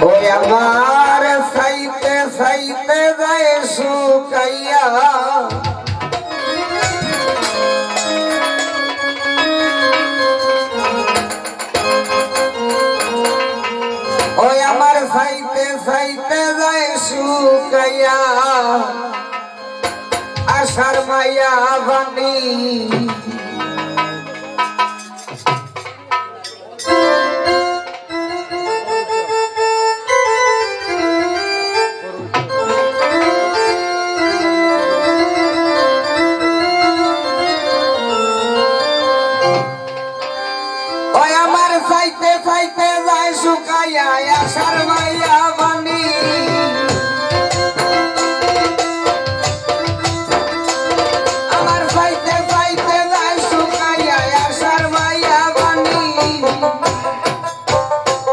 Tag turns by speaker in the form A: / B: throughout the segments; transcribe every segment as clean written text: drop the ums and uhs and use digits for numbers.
A: ওই আমার সাইতে সাইতে যায় শুকাইয়া ওই আমার সাইতে সাইতে যায় শুকাইয়া আশার মায়া বানি সাইতে সাইতে যায় শুকাইয়া আশার মাইয়া বানি আমার সাইতে সাইতে যায় শুকাইয়া আশার মাইয়া বানি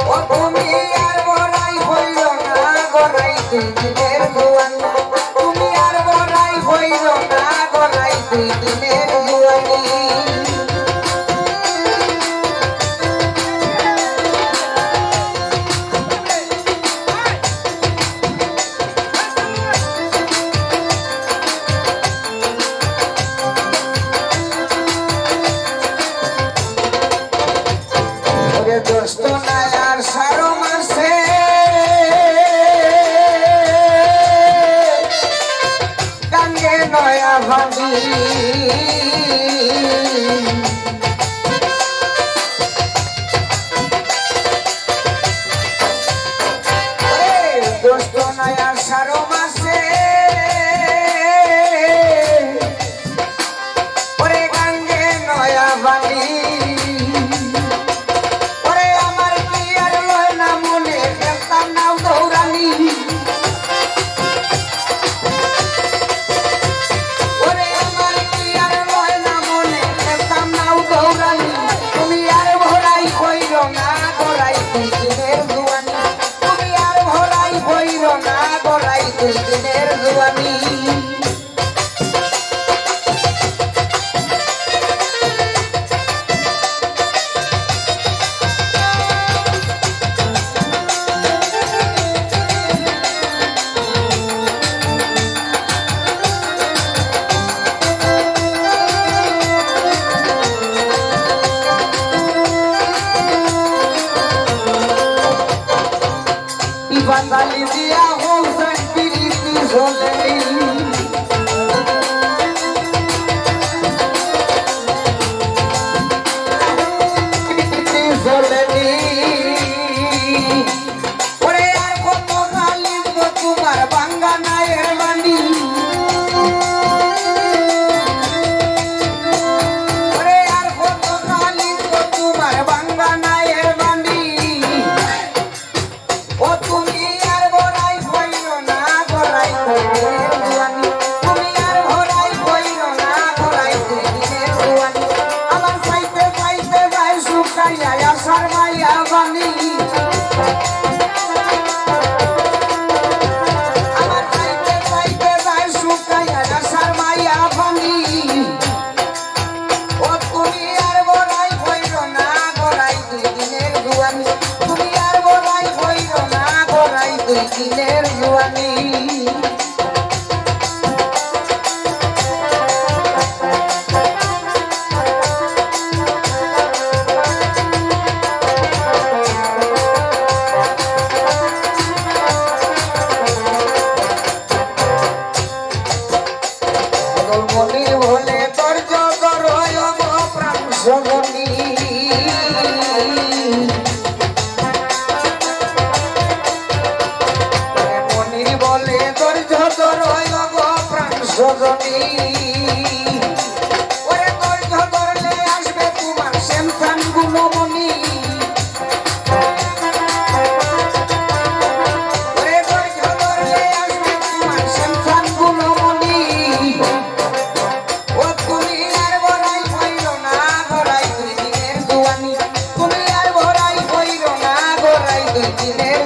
A: ও তুমি আর বড়াই হইল না গড়াইতে দিনের জুয়ানি তুমি আর বড়াই হইল না গড়াইতে দিনের জুয়ানি দোস্ত নাই আর সারো মাসে গাঙ্গে নয়া ভাবি দোস্ত নাই আর সারো মাসে ওরে গাঙ্গে নয়া ভাবি দিনের জুয়ানি বাঙালি দিয়া হোসেন পিরিতি ঝোলেনি ঝোলেনি ওরে আর কত গালিব তোমার বাঙ্গা নায়ের বাণী ওরে আর কত গালিব তোমার বাঙ্গা নায়ের বাণী ও তুমি আর বড়াই হইল না গড়াই দিনের জুয়ানি তুমি আর ভরাই হইল না গড়াই দিনের জুয়ানি আমার সাইতে সাইতে যায় শুকাইয়া আশার মাইয়া বানি আমার সাইতে সাইতে যায় শুকাইয়া আশার মাইয়া বানি ও তুমি আর বড়াই হইল না গড়াই দিনের জুয়ানি তুমি আর বড়াই হইল না গড়াই দিনের জুয়ানি মনি বলে তোর জগর প্রাণ সগনি মনি বলে তোর জগর প্রাণ সগনি ওরে তোর জগরলে আসবে তোমার শ্যামসান গুণমণি ওরে তোর জগরলে আসবে তোমার শ্যামসান গুণমণি ও তুমি আর বড়াই হইল না গড়াই দিনের জুয়ানি তুমি আর বড়াই হইল না গড়াই দিনের